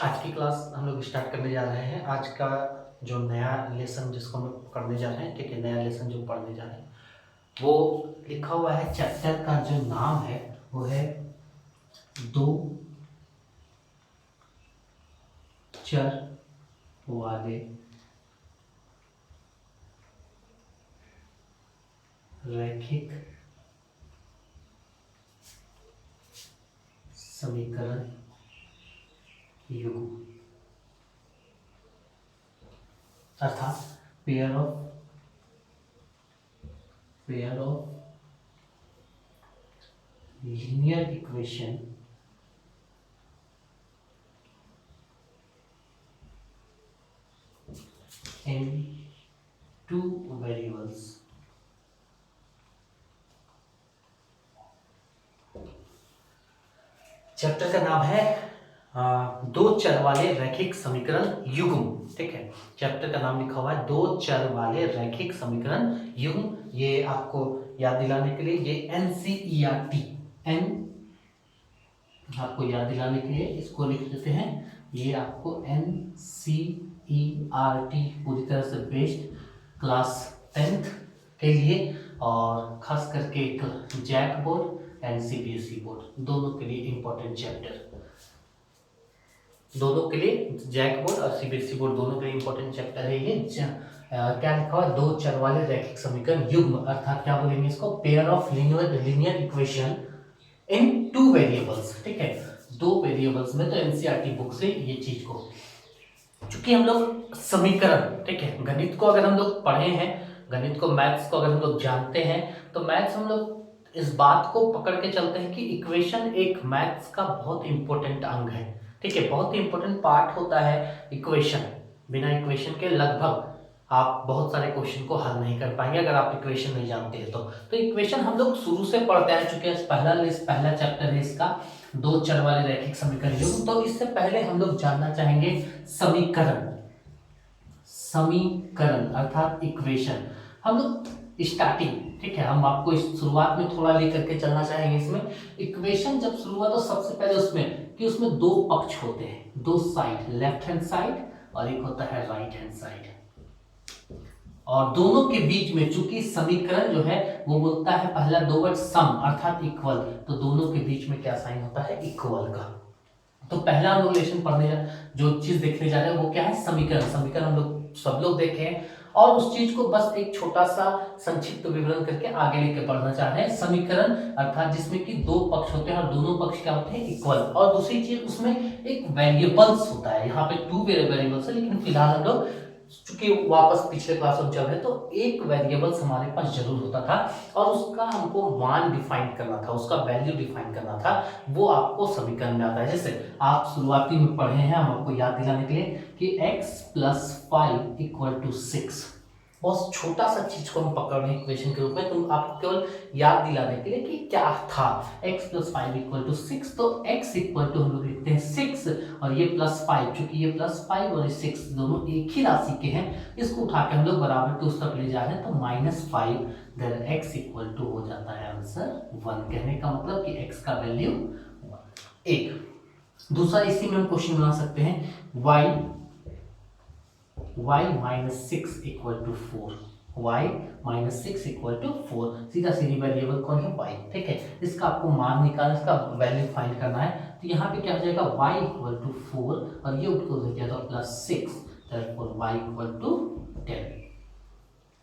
आज की क्लास हम लोग स्टार्ट करने जा रहे हैं। आज का जो नया लेसन जिसको हम लोग पढ़ने जा रहे हैं, ठीक है, नया लेसन जो पढ़ने जा रहे हैं वो लिखा हुआ है। चैप्टर का जो नाम है वो है दो चर वाले रैखिक समीकरण युग्म, अर्थात pair of linear equation in two variables chapter का नाम है दो चर वाले रैखिक समीकरण युग्म। ठीक है, चैप्टर का नाम लिखा हुआ है दो चर वाले रैखिक समीकरण युग्म। ये आपको याद दिलाने के लिए ये NCERT एन आपको याद दिलाने के लिए इसको लिख देते हैं। ये आपको NCERT पूरी तरह से बेस्ड क्लास 10th के लिए और खास करके JAC board and CBSE board दोनों के लिए इंपॉर्टेंट चैप्टर, दोनों के लिए जैक बोर्ड और CBSE बोर्ड दोनों के लिए इंपॉर्टेंट चैप्टर है ये। क्या लिखा हुआ, दो चर वाले रैखिक समीकरण युग्म, अर्थात क्या बोलेंगे इसको, pair of linear equation in two variables. ठीक है, दो वेरिएबल्स में, तो NCERT बुक से ये चीज को, चूंकि हम लोग समीकरण, ठीक है, गणित को अगर हम लोग पढ़े हैं, गणित को मैथ्स को अगर हम लोग जानते हैं तो मैथ्स हम लोग इस बात को पकड़ के चलते हैं कि इक्वेशन एक मैथ्स का बहुत इंपॉर्टेंट अंग है। ठीक है, बहुत ही इंपॉर्टेंट पार्ट होता है इक्वेशन। बिना इक्वेशन के लगभग आप बहुत सारे क्वेश्चन को हल नहीं कर पाएंगे अगर आप इक्वेशन नहीं जानते हैं तो इक्वेशन हम लोग शुरू से पढ़ते आ चुके हैं। पहला चैप्टर है इसका दो चर वाले रैखिक समीकरण युग्म। तो इससे पहले हम लोग जानना चाहेंगे समीकरण अर्थात इक्वेशन। हम लोग स्टार्टिंग, ठीक है, हम आपको इस शुरुआत में थोड़ा लेकर के चलना चाहेंगे। इसमें इक्वेशन जब शुरू हुआ तो सबसे पहले उसमें दो पक्ष होते हैं, दो साइड, लेफ्ट हैंड साइड और एक होता है राइट हैंड साइड, और दोनों के बीच में चूंकि समीकरण जो है वो बोलता है पहला दो वर्ड सम अर्थात इक्वल, तो दोनों के बीच में क्या साइन होता है, इक्वल का। तो पहला हम लोग लेसन पढ़ने जो चीज देखने जा रहे हैं वो क्या है, समीकरण हम लोग सब लोग देखें और उस चीज को बस एक छोटा सा संक्षिप्त विवरण करके आगे लेके बढ़ना चाह रहे हैं। समीकरण अर्थात जिसमें कि दो पक्ष होते हैं और दोनों पक्ष क्या होते हैं, इक्वल, और दूसरी चीज उसमें एक वेरिएबल्स होता है। यहाँ पे टू वेरिएबल्स है, लेकिन फिलहाल हम लोग चूंकि वापस पिछले क्लास में चल रहे तो एक वेरिएबल्स हमारे पास जरूर होता था और उसका हमको मान डिफाइन करना था, उसका वैल्यू डिफाइन करना था, वो आपको समीकरण में आता है। जैसे आप शुरुआती में पढ़े हैं, हम आपको याद दिलाने के लिए कि x + 5 = 6, बहुत छोटा सा चीज को हम पकड़ रहे हैं इक्वेशन के रूप में, तो आपको केवल याद दिलाने के लिए कि क्या था x + 5 = 6। तो x = हम लोग लिखते हैं 6 और ये +5, चूंकि ये +5 और ये 6 दोनों एक ही राशि के हैं, इसको उठा के हम लोग बराबर के उस तरफ ले जा रहे हैं तो -5, देन x = हो जाता है आंसर 1। कहने का मतलब कि x का वैल्यू 1। दूसरा इसी में हम क्वेश्चन बना सकते हैं y -6 = 4, y -6 = 4, सीधा सीधी वेरिएबल कौन है, y। ठीक है, इसका आपको मान निकालना, इसका वैल्यू फाइंड करना है। तो यहाँ पे क्या हो जाएगा, y = 4 और ये उठ हो जाएगा +6, therefore y = 10।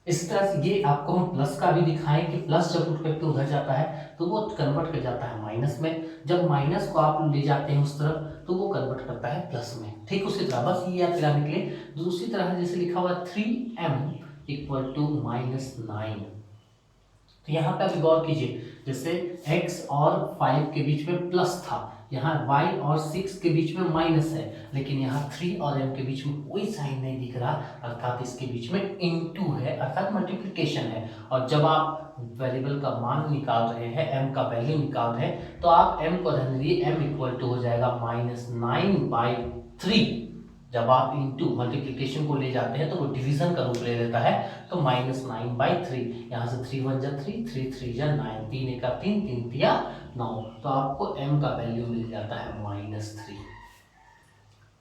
इस तरह से ये आपको हम प्लस का भी दिखाएं कि प्लस जब उठ करके उधर जाता है तो वो कन्वर्ट कर जाता है माइनस में, जब माइनस को आप ले जाते हैं उस तरफ तो वो कन्वर्ट करता है प्लस में। ठीक उसी तरह बस ये याद दिलाने के लिए दूसरी तरह जैसे लिखा हुआ 3m = -9, तो यहाँ पे अभी गौर कीजिए, जैसे x और 5 के बीच में प्लस था, यहाँ y और 6 के बीच में माइनस है, लेकिन यहाँ 3 और m के बीच में कोई साइन नहीं दिख रहा, अर्थात इसके बीच में इनटू है, अर्थात मल्टीप्लिकेशन है। और जब आप वेरिएबल का मान निकाल रहे हैं, m का वैल्यू निकाल रहे हैं, तो आप m को रहने दीजिए, m = हो जाएगा -9/3। जब आप इनटू मल्टीप्लिकेशन को ले जाते हैं तो वो डिवीजन का रूप ले लेता है, तो -9/3, यहाँ से 3 × 1 = 3, 3 × 3 = 9, 3 × 1 = 3, 3 × 3 = 9, तो आपको m का वैल्यू मिल जाता है -3।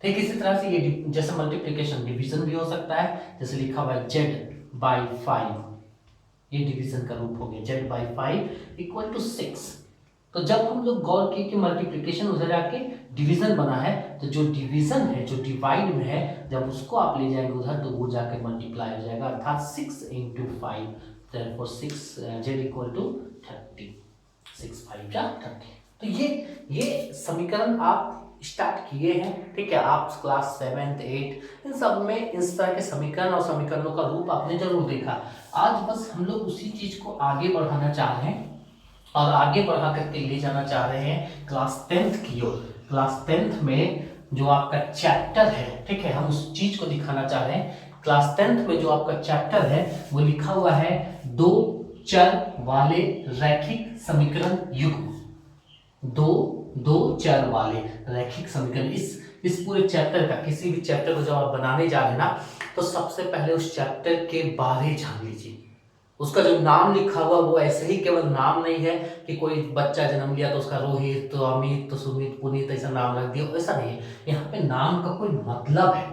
ठीक इसी तरह से ये जैसे मल्टीप्लिकेशन डिवीजन भी हो सकता है, जैसे लिखा हुआ है z/5, ये डिवीजन का रूप हो गया, z/5 इक्वल टू 6। तो जब हम लोग गौर किए कि मल्टीप्लिकेशन उधर जाके डिवीजन बना है, तो जो डिवीजन है जो डिवाइड में है, जब उसको आप ले जाएंगे उधर तो वो जाके मल्टीप्लाई हो जाएगा, अर्थात 6 × 5, therefore 6 z इक्वल टू 30, 6 5 जा 30। तो ये समीकरण आप स्टार्ट किए हैं, ठीक है। आप क्लास 7th 8 इन सब में इस तरह के समीकरण और समीकरणों का रूप आपने जरूर देखा। आज बस हम लोग उसी चीज को आगे बढ़ाना चाह रहे हैं और आगे बढ़ा करके ले जाना चाह रहे हैं क्लास 10th की ओर। क्लास 10th में जो आपका चैप्टर है, ठीक है, हम उस चीज को दिखाना चाह रहे हैं। क्लास 10th में जो आपका चैप्टर है वो लिखा हुआ है दो चर वाले रैखिक समीकरण युग्म। दो चर वाले रैखिक समीकरण, इस पूरे चैप्टर का, किसी भी चैप्टर को जब आप बनाने जा रहे हैं ना, तो सबसे पहले उस चैप्टर के बारे जान लीजिए। उसका जो नाम लिखा हुआ वो ऐसे ही केवल नाम नहीं है कि कोई बच्चा जन्म लिया तो उसका रोहित तो अमित तो सुमित पुनीत ऐसा नाम रख दिया, ऐसा नहीं है। यहाँ पे नाम का कोई मतलब है।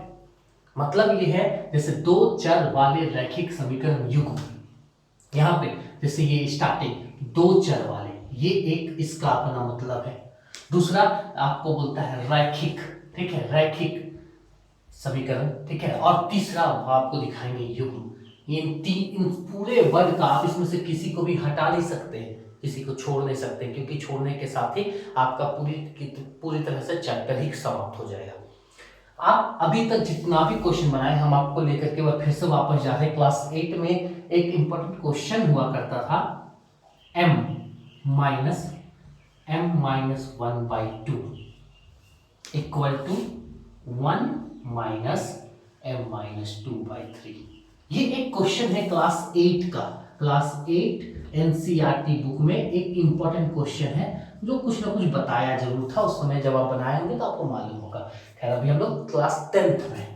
मतलब ये है जैसे दो चर वाले रैखिक समीकरण युग्म, यहाँ पे जैसे ये स्टार्टिंग दो चर वाले, ये एक इसका अपना मतलब है। दूसरा आपको बोलता है रैखिक, ठीक है, रैखिक समीकरण, ठीक है। और तीसरा आपको दिखाएंगे युग्म। इन पूरे वर्ग का आप इसमें से किसी को भी हटा नहीं सकते, किसी को छोड़ नहीं सकते, क्योंकि छोड़ने के साथ ही आपका पूरी तरह से चैप्टर ही समाप्त हो जाएगा। आप अभी तक जितना भी क्वेश्चन बनाए हम आपको लेकर के फिर से वापस जा रहे हैं। क्लास 8 में एक इंपॉर्टेंट क्वेश्चन हुआ करता था, m - 1/2 इक्वल टू 1 - m - 2/3। ये एक क्वेश्चन है क्लास 8 का। क्लास 8 एनसीईआरटी बुक में एक इंपॉर्टेंट क्वेश्चन है जो कुछ ना कुछ बताया जरूर था उस समय, जब आप बनाए होंगे तो आपको मालूम होगा। खैर अभी हम लोग क्लास 10th में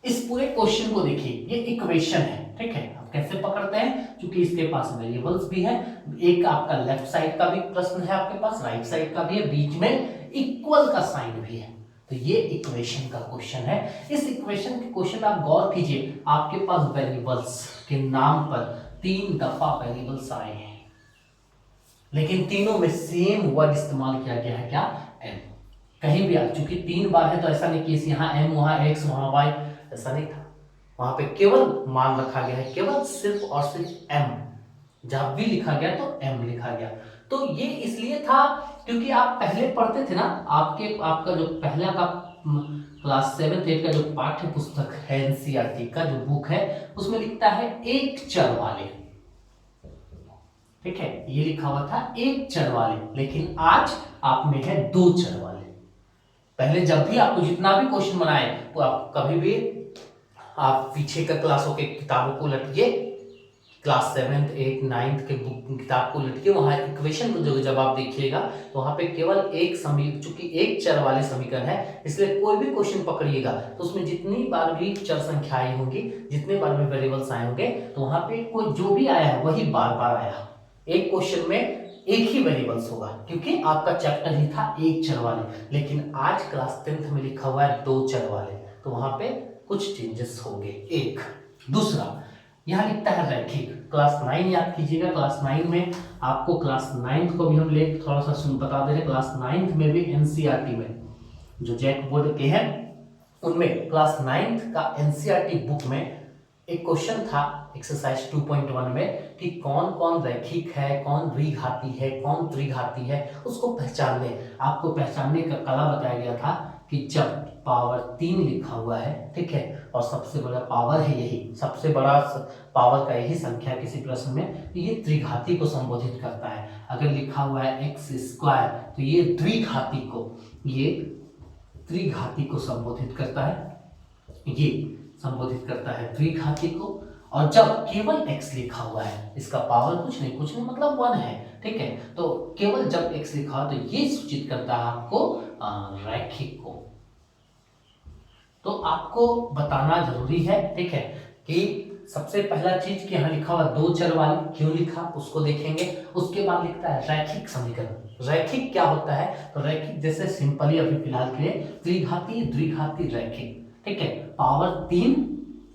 इस पूरे क्वेश्चन को देखिए, ये इक्वेशन है, ठीक है। आप कैसे पकड़ते हैं, क्योंकि इसके पास वेरिएबल्स भी है, एक आपका लेफ्ट साइड का भी प्रश्न है, आपके पास राइट साइड का भी है, बीच में इक्वल का साइन भी है। तो ये इक्वेशन का क्वेश्चन है। इस इक्वेशन के क्वेश्चन आप गौर कीजिए, आपके पास वेरिएबल्स के नाम पर 3 दफा वेरिएबल्स आए हैं, लेकिन तीनों में सेम वर्ड इस्तेमाल किया गया है, क्या, m। कहीं भी चूंकि 3 बार है तो ऐसा नहीं कि यहाँ m वहाँ x वहाँ y, ऐसा नहीं था। वहां पे केवल मान रखा गया है, केवल सिर्फ और सिर्फ m, जहां भी लिखा गया तो m लिखा गया। तो ये इसलिए था क्योंकि आप पहले पढ़ते थे ना, आपका जो पहला का क्लास 7th 8 का जो पाठ्य पुस्तक है एनसीईआरटी का जो बुक है, उसमें लिखता है एक चर वाले, ठीक है, ये लिखा हुआ था एक चर वाले, लेकिन आज आप में है दो चर वाले। पहले जब भी आपको जितना भी क्वेश्चन बनाए तो आप कभी भी आप पीछे का क्लासों के किताबों को लटिए, क्लास 7th 8th 9th के बुक किताब को लटके, वहां इक्वेशन को जब आप देखिएगा तो वहां पे केवल एक समीकरण, चूंकि एक चर वाले समीकरण है इसलिए कोई भी क्वेश्चन पकड़िएगा तो उसमें जितनी बार भी चर संख्याएं होंगी, जितने बार भी वेरिएबल्स आए होंगे, तो वहां पे कोई जो भी आया है वही बार बार आया। एक क्वेश्चन में एक ही वेरिएबल्स होगा, क्योंकि आपका चैप्टर ही था एक चर वाले, लेकिन आज क्लास 10th में लिखा हुआ है दो चर वाले, तो वहां पे कुछ चेंजेस होंगे। एक दूसरा यहाँ लिखता है रैखिक। क्लास 9 याद कीजिएगा, क्लास 9 में आपको क्लास 9th को भी हम ले थोड़ा सा बता दे रहे, क्लास 9th में भी एनसीईआरटी में जो जैक बोर्ड के हैं उनमें क्लास 9th का एनसीईआरटी बुक में एक क्वेश्चन था एक्सरसाइज 2.1 में कि कौन कौन रैखिक है, कौन द्विघाती है, कौन त्रिघाती है, उसको पहचानने, आपको पहचानने का कला बताया गया था कि जब पावर 3 लिखा हुआ है, ठीक है, और सबसे बड़ा पावर है यही, सबसे बड़ा पावर का यही संख्या किसी प्रश्न में, ये त्रिघाती को संबोधित करता है। अगर लिखा हुआ है x² तो ये द्विघाती को, ये त्रिघाती को संबोधित करता है, ये संबोधित करता है द्विघाती को। और जब केवल x लिखा हुआ है, इसका पावर कुछ नहीं मतलब 1 है, ठीक है, तो केवल जब x लिखा हो तो ये सूचित करता है आपको रैखिक को। तो आपको बताना जरूरी है, ठीक है, कि सबसे पहला चीज कि यहाँ लिखा हुआ दो चर वाली, क्यों लिखा उसको देखेंगे। उसके बाद लिखता है रैखिक समीकरण। रैखिक क्या होता है, तो रैखिक जैसे सिंपली अभी फिलहाल के लिए त्रिघाती द्विघाती रैखिक, ठीक है। पावर 3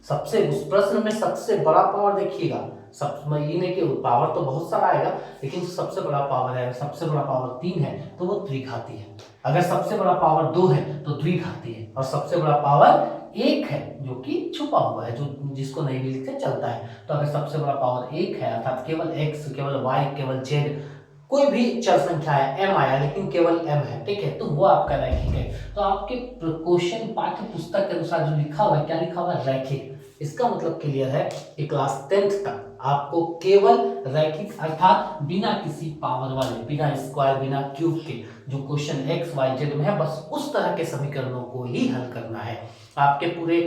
सबसे, उस प्रश्न में सबसे बड़ा पावर देखिएगा, सब ये नहीं कि पावर तो बहुत सारा आएगा, लेकिन सबसे बड़ा पावर है, सबसे बड़ा पावर 3 है तो वो त्रिघाती है। अगर सबसे बड़ा पावर 2 है तो द्विघाती है, और सबसे बड़ा पावर 1 है जो कि छुपा हुआ है, जो जिसको नहीं भी लिखते चलता है। तो अगर सबसे बड़ा पावर 1 है अर्थात केवल x, केवल y, केवल z, कोई भी चर संख्या है, m आया लेकिन केवल m है, ठीक है, तो वो आपका रैखिक है। तो आपके क्वेश्चन पाठ्य पुस्तक के अनुसार जो लिखा हुआ है, क्या लिखा हुआ है, रैखिक। इसका मतलब क्लियर है कि क्लास 10th तक आपको केवल रैखिक अर्थात बिना किसी पावर वाले, बिना स्क्वायर, बिना क्यूब के जो क्वेश्चन x y z में है, बस उस तरह के समीकरणों को ही हल करना है। आपके पूरे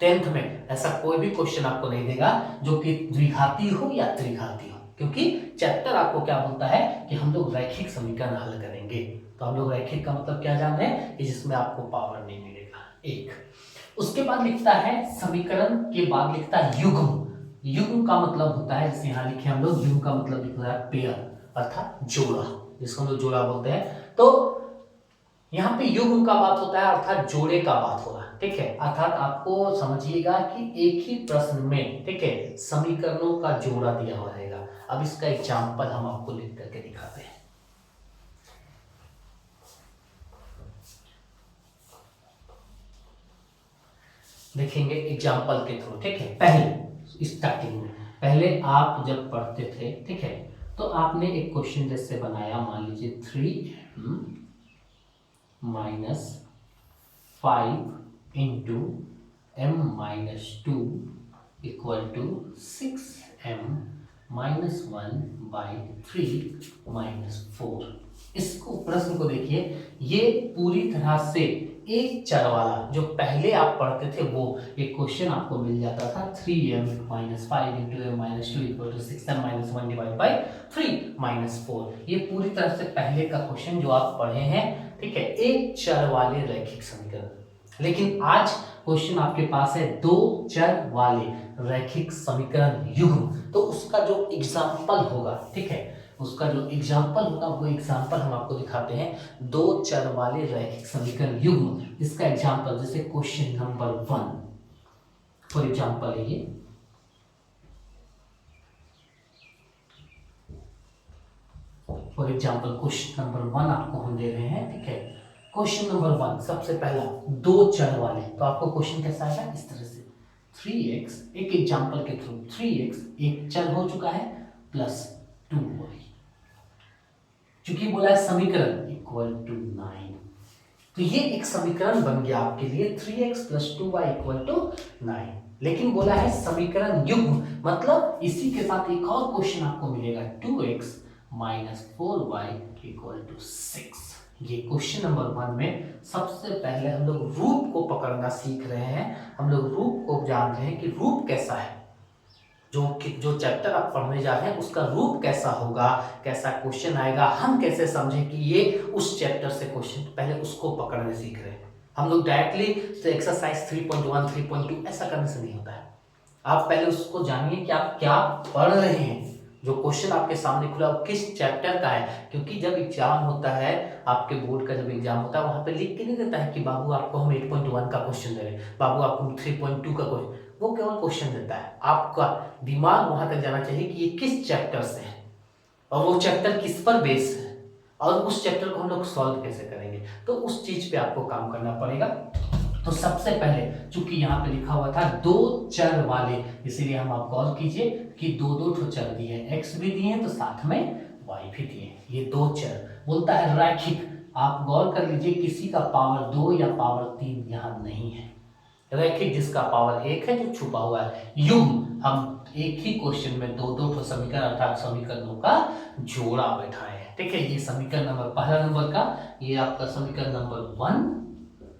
10th में ऐसा कोई भी क्वेश्चन आपको नहीं देगा जो कि द्विघाती हो या त्रिघाती हो, क्योंकि चैप्टर आपको क्या बोलता है कि हम लोग रैखिक समीकरण हल करेंगे। तो हम लोग रैखिक का मतलब क्या जान रहे हैं कि जिसमें आपको पावर नहीं मिलेगा, एक। उसके बाद लिखता है समीकरण के बाद लिखता है युग्म। युग्म का मतलब होता है, जैसे यहाँ लिखे हम लोग, युग्म का मतलब लिख रहा है पेयर अर्थात जोड़ा, जिसको हम लोग जोड़ा बोलते हैं। तो यहाँ पे युग्म का बात होता है अर्थात जोड़े का बात हो रहा है, ठीक है। अर्थात आपको समझिएगा कि एक ही प्रश्न में, ठीक है, समीकरणों का जोड़ा दिया हुआ रहेगा। अब इसका एग्जाम्पल हम आपको लिख करके दिखाते हैं। देखेंगे एग्जाम्पल के थ्रू, ठीक है। पहले स्टार्टिंग में, पहले आप जब पढ़ते थे, ठीक है, तो आपने एक क्वेश्चन जैसे बनाया, मान लीजिए 3m - 5 इंटू m - 2 = 6m - 1/3 - 4। इसको प्रश्न को देखिए, ये पूरी तरह से एक चर वाला जो पहले आप पढ़ते थे वो एक क्वेश्चन आपको मिल जाता था, 3m - 5 इंटू m - 2 = 6m - 1/3 - 4। ये पूरी तरह से पहले का क्वेश्चन जो आप पढ़े हैं, ठीक है, एक चर वाले रैखिक समीकरण। लेकिन आज क्वेश्चन आपके पास है दो चर वाले रैखिक समीकरण युग्म। तो उसका जो एग्जाम्पल होगा, ठीक है, उसका जो एग्जाम्पल होगा वो एग्जाम्पल हम आपको दिखाते हैं, दो चर वाले रैखिक समीकरण युग्म। इसका एग्जाम्पल जैसे क्वेश्चन नंबर 1 फॉर एग्जाम्पल है ये, फॉर एग्जाम्पल क्वेश्चन नंबर 1 आपको हम दे रहे हैं, ठीक है। क्वेश्चन नंबर 1 सबसे पहला दो चर वाले, तो आपको क्वेश्चन कैसा आएगा, इस तरह से 3x, एक एग्जाम्पल के थ्रू 3x एक चर हो चुका है प्लस 2y, चूंकि बोला है समीकरण = 9, तो ये एक समीकरण बन गया आपके लिए 3x + 2y = 9। लेकिन बोला है समीकरण युग्म, मतलब इसी के साथ एक और क्वेश्चन आपको मिलेगा 2x - 4y = 6। ये क्वेश्चन नंबर 1 में सबसे पहले हम लोग रूप को पकड़ना सीख रहे हैं, हम लोग रूप को जान रहे हैं कि रूप कैसा है, जो चैप्टर आप पढ़ने जा रहे हैं उसका रूप कैसा होगा, कैसा क्वेश्चन आएगा, हम कैसे समझें कि ये उस चैप्टर से क्वेश्चन, पहले उसको पकड़ने सीख रहे हैं। हम लोग डायरेक्टली तो एक्सरसाइज 3.1 3.2 ऐसा करने से नहीं होता है। आप पहले उसको जानिए कि आप क्या पढ़ रहे हैं, जो क्वेश्चन आपके सामने खुला वो किस चैप्टर का है। क्योंकि जब एग्जाम होता है, आपके बोर्ड का जब एग्जाम होता है, वहां पे लिख के नहीं देता है कि बाबू आपको हम 8.1 का क्वेश्चन दे रहे हैं, बाबू आपको 3.2 का क्वेश्चन, वो केवल क्वेश्चन देता है। आपका दिमाग वहां तक जाना चाहिए कि ये किस चैप्टर से है और वो चैप्टर किस पर बेस है और उस चैप्टर को हम लोग सॉल्व कैसे करेंगे, तो उस चीज पे आपको काम करना पड़ेगा। तो सबसे पहले चूंकि यहाँ पे लिखा हुआ था दो चर वाले, इसीलिए हम आप गौर कीजिए कि दो दो ठो चर दिए हैं, x भी दिए हैं तो साथ में y भी दिए हैं। ये दो चर बोलता है रैखिक। आप गौर कर लीजिए किसी का पावर 2 या पावर 3 यहाँ नहीं है। रैखिक जिसका पावर 1 है जो छुपा हुआ है। युग्म हम एक ही क्वेश्चन में दो दो ठो समीकरण अर्थात समीकरणों का जोड़ा बैठाए हैं, ठीक है। ये समीकरण नंबर पहला नंबर का, ये आपका समीकरण नंबर 1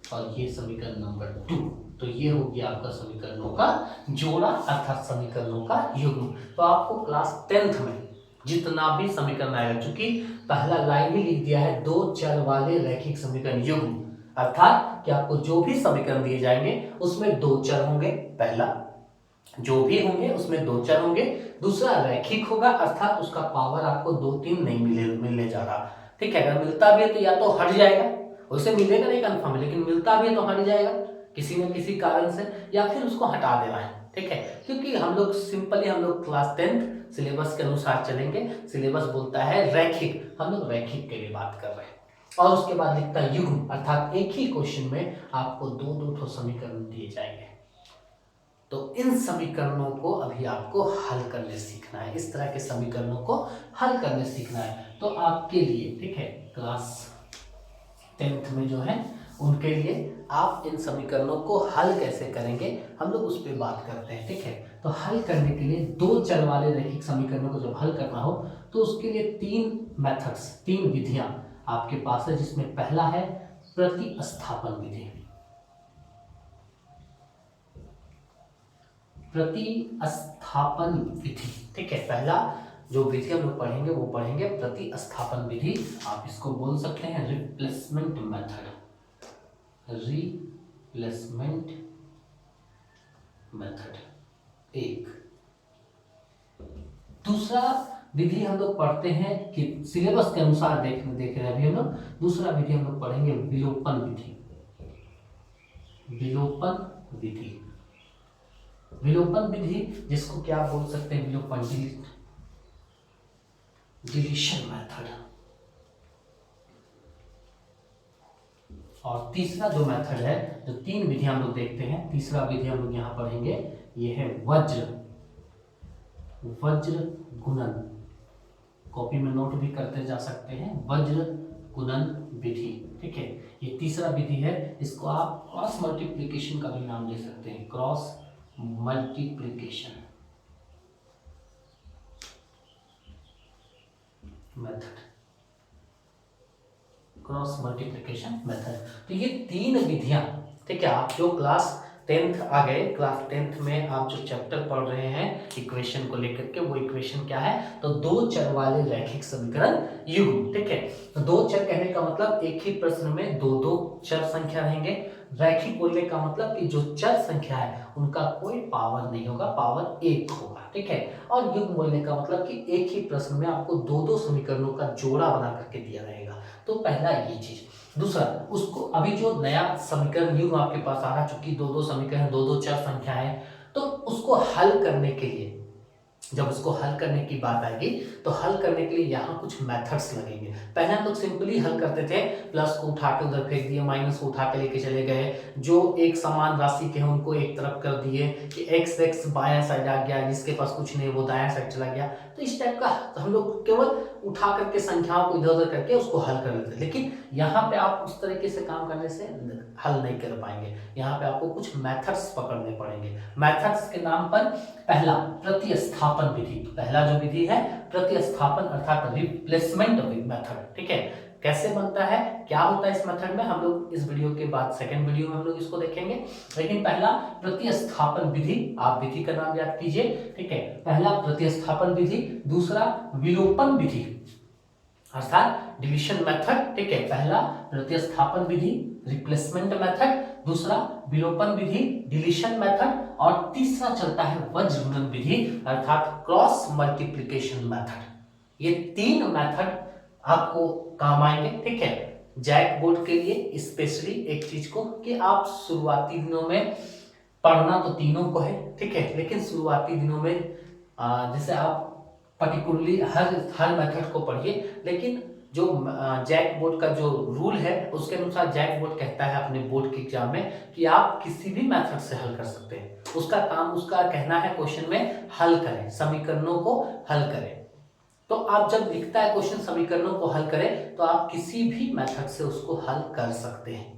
और ये समीकरण नंबर 2। तो ये हो गया आपका समीकरणों का जोड़ा अर्थात समीकरणों का युग्म। तो आपको क्लास 10th में जितना भी समीकरण आएगा, चूंकि पहला लाइन ही लिख दिया है दो चर वाले रैखिक समीकरण युग्म, अर्थात कि आपको जो भी समीकरण दिए जाएंगे उसमें दो चर होंगे पहला, जो भी होंगे उसमें दो चर होंगे, दूसरा रैखिक होगा अर्थात उसका पावर आपको 2 3 नहीं मिलने जा रहा, ठीक है। अगर मिलता भी है तो या तो हट जाएगा, उसे मिलेगा नहीं कंफर्म है, लेकिन मिलता भी है तो हट जाएगा किसी न किसी कारण से, या फिर उसको हटा देना है, ठीक है। क्योंकि हम लोग सिंपली हम लोग क्लास 10th सिलेबस के अनुसार चलेंगे। सिलेबस बोलता है रैखिक, हम लोग रैखिक के लिए बात कर रहे हैं। और उसके बाद लिखता है युग्म, अर्थात एक ही क्वेश्चन में आपको दो दो समीकरण दिए जाएंगे। तो इन समीकरणों को अभी आपको हल करने सीखना है, इस तरह के समीकरणों को हल करने सीखना है। तो आपके लिए, ठीक है, क्लास 10th में जो है उनके लिए आप इन समीकरणों को हल कैसे करेंगे हम लोग उस पर बात करते हैं, ठीक है। तो हल करने के लिए दो चर वाले रैखिक समीकरणों को जब हल करना हो तो उसके लिए 3 विधियां आपके पास है, जिसमें पहला है प्रतिस्थापन विधि। प्रतिस्थापन विधि, ठीक है। पहला जो विधि हम लोग पढ़ेंगे वो पढ़ेंगे प्रतिस्थापन विधि। आप इसको बोल सकते हैं रिप्लेसमेंट मेथड, रिप्लेसमेंट मेथड एक। दूसरा विधि हम लोग पढ़ते हैं कि सिलेबस के अनुसार देख रहे हैं अभी हम लोग, दूसरा विधि हम लोग पढ़ेंगे विलोपन विधि। विलोपन विधि, विलोपन विधि जिसको क्या बोल सकते हैं, विलोपन डिलीशन मेथड। और तीसरा जो मेथड है, जो 3 विधि हम लोग देखते हैं, तीसरा विधि हम लोग यहां पढ़ेंगे, ये है वज्र गुणन। कॉपी में नोट भी करते जा सकते हैं, वज्र गुणन विधि, ठीक है। ये तीसरा विधि है, इसको आप क्रॉस मल्टीप्लिकेशन का भी नाम ले सकते हैं, cross multiplication method, cross multiplication method. तो ये 3 विधियां, ठीक है। आप जो क्लास 10th आ गए, क्लास 10th में आप जो चैप्टर पढ़ रहे हैं इक्वेशन को लेकर के, वो इक्वेशन क्या है, तो दो चर वाले रैखिक समीकरण युग्म, ठीक है। तो दो चर कहने का मतलब एक ही प्रश्न में दो दो चर संख्या रहेंगे। रैखिक बोलने का मतलब कि जो चर संख्या है उनका कोई पावर नहीं होगा, पावर 1 होगा, ठीक है। और युग्म बोलने का मतलब कि एक ही प्रश्न में आपको दो दो समीकरणों का जोड़ा बना करके दिया रहेगा। तो पहला ये चीज। दूसरा, उसको अभी जो नया समीकरण युग्म आपके पास आ रहा, चूंकि दो दो समीकरण दो दो चर संख्या है, तो उसको हल करने के लिए, जब उसको हल करने की बात आएगी तो हल करने के लिए यहाँ कुछ मेथड्स लगेंगे। पहले हम लोग सिंपली हल करते थे, प्लस को उठा के उधर फेंक दिए, माइनस को उठा के लेके चले गए, जो एक समान राशि के हैं उनको एक तरफ कर दिए कि एक्स एक्स बायां साइड आ गया, जिसके पास कुछ नहीं वो दायां साइड चला गया। तो इस टाइप का हम लोग केवल उठा करके संख्याओं को इधर उधर करके उसको हल कर लेते, लेकिन यहाँ पे आप उस तरीके से काम करने से हल नहीं कर पाएंगे। यहाँ पे आपको कुछ मेथड्स पकड़ने पड़ेंगे। मेथड्स के नाम पर पहला प्रतिस्थापन विधि, पहला जो विधि है प्रतिस्थापन अर्थात रिप्लेसमेंट मेथड, ठीक है। कैसे बनता है, क्या होता है इस मेथड में, हम लोग इस वीडियो के बाद सेकंड वीडियो में हम लोग इसको देखेंगे। लेकिन पहला प्रतिस्थापन विधि, आप विधि का नाम याद कीजिए, ठीक है। पहला प्रतिस्थापन विधि, दूसरा विलोपन विधि अर्थात डिवीजन मेथड, ठीक है। पहला प्रतिस्थापन विधि रिप्लेसमेंट मेथड, दूसरा विलोपन विधि डिलीशन मेथड, और तीसरा चलता है वज्र गुणन विधि अर्थात क्रॉस मल्टीप्लिकेशन मेथड। ये 3 मेथड आपको काम आएंगे, ठीक है। जैक बोर्ड के लिए स्पेशली एक चीज को कि आप शुरुआती दिनों में पढ़ना तो तीनों को है, ठीक है, लेकिन शुरुआती दिनों में जैसे आप पर्टिकुलरली हर मेथड को पढ़िए, लेकिन जो जैक बोर्ड का जो रूल है उसके अनुसार जैक बोर्ड कहता है अपने बोर्ड के एग्जाम में कि आप किसी भी मेथड से हल कर सकते हैं। उसका काम, उसका कहना है क्वेश्चन में हल करें, समीकरणों को हल करें। तो आप जब लिखता है क्वेश्चन समीकरणों को हल करें, तो आप किसी भी मेथड से उसको हल कर सकते हैं।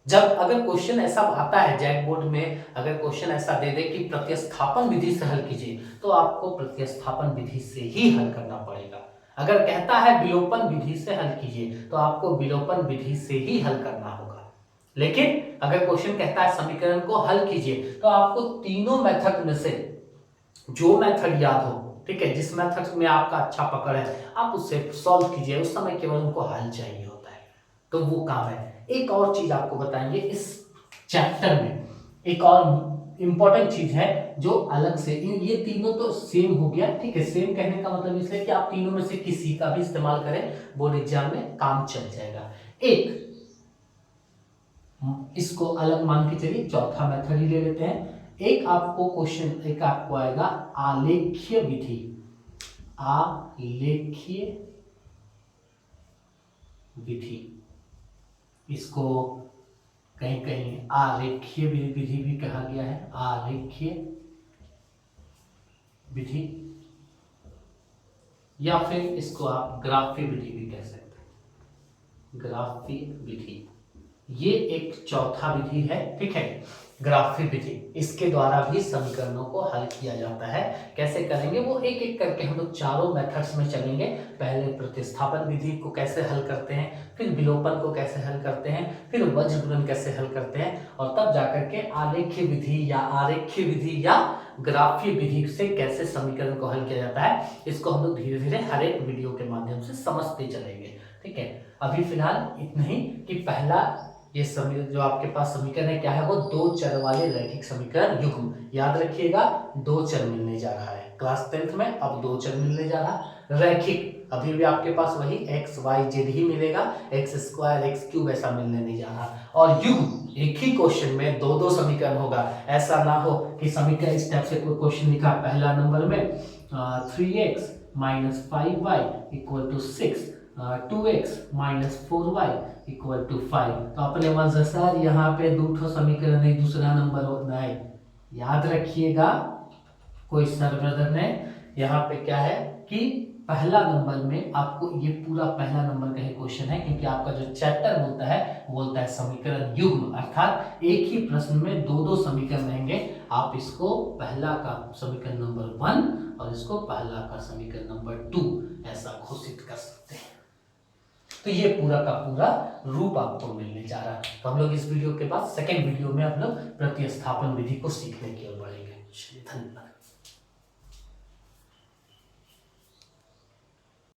जब अगर क्वेश्चन ऐसा आता है जैक बोर्ड में, अगर क्वेश्चन ऐसा दे दे कि प्रतिस्थापन विधि से हल कीजिए, तो आपको प्रतिस्थापन विधि से ही हल करना पड़ेगा। अगर कहता है विलोपन विधि से हल कीजिए, तो आपको विलोपन विधि से ही हल करना होगा। लेकिन अगर क्वेश्चन कहता है समीकरण को हल कीजिए, तो आपको तीनों मेथड में से जो मेथड याद हो, ठीक है, जिस मेथड में आपका अच्छा पकड़ है, आप उससे सॉल्व कीजिए। उस समय केवल उनको हल चाहिए होता है, तो वो काम है। एक और चीज आपको बताएंगे, इस चैप्टर में एक और इंपॉर्टेंट चीज है जो अलग से ये तीनों तो सेम हो गया, ठीक है। सेम कहने का मतलब इसलिए कि आप तीनों में से किसी का भी इस्तेमाल करें बोर्ड एग्जाम में काम चल जाएगा। एक इसको अलग मान के चलिए, चौथा मेथड ही ले लेते हैं। एक आपको क्वेश्चन, एक आपको आएगा आलेख्य विधि, आलेख्य विधि, इसको कहीं कहीं आरेखीय विधि भी कहा गया है, आरेखीय विधि, या फिर इसको आप ग्राफीय विधि भी कह सकते हैं, ग्राफीय विधि। ये एक चौथा विधि है, ठीक है, ग्राफीय विधि। इसके द्वारा भी समीकरणों को हल किया जाता है। कैसे करेंगे वो एक एक करके हम लोग चारों मेथड्स में चलेंगे। पहले प्रतिस्थापन विधि को कैसे हल करते हैं, फिर विलोपन को कैसे हल करते हैं, फिर वज्र गुणन कैसे हल करते हैं, और तब जाकर के आलेख्य विधि या आरेखीय विधि या ग्राफीय विधि से कैसे समीकरण को हल किया जाता है। इसको हम लोग धीरे धीरे हर एक वीडियो के माध्यम से समझते चलेंगे, ठीक है। अभी फिलहाल इतना ही कि पहला ये समीकरण जो आपके पास समीकरण है क्या है, वो दो चर वाले रैखिक समीकरण युग्म। याद रखिएगा दो चर मिलने जा रहा है क्लास 10th में, अब दो चर मिलने जा रहा। रैखिक अभी भी आपके पास वही x y z ही मिलेगा, x स्क्वायर x क्यूब ऐसा मिलने नहीं जा रहा। और युग्म एक ही क्वेश्चन में दो दो समीकरण होगा। ऐसा ना हो कि समीकरण इस टाइप से कोई क्वेश्चन लिखा पहला नंबर में 3x minus 5y equal to 6, 2x minus 4y equal to 5। तो अपने मन से सर यहाँ पे दो ठो समीकरण है, दूसरा नंबर होता है। याद रखिएगा कोई सर ब्रदर ने यहाँ पे क्या है कि पहला नंबर में आपको ये पूरा पहला नंबर का ही क्वेश्चन है, क्योंकि आपका जो चैप्टर बोलता है समीकरण युग्म, अर्थात एक ही प्रश्न में दो दो समीकरण रहेंगे। आप इसको पहला का समीकरण नंबर 1 और इसको पहला का समीकरण नंबर 2 ऐसा घोषित कर सकते हैं। तो ये पूरा का पूरा रूप आपको मिलने जा रहा है। तो हम लोग इस वीडियो के बाद सेकेंड वीडियो में हम लोग प्रतिस्थापन विधि को सीखने की ओर बढ़ेंगे। धन्यवाद।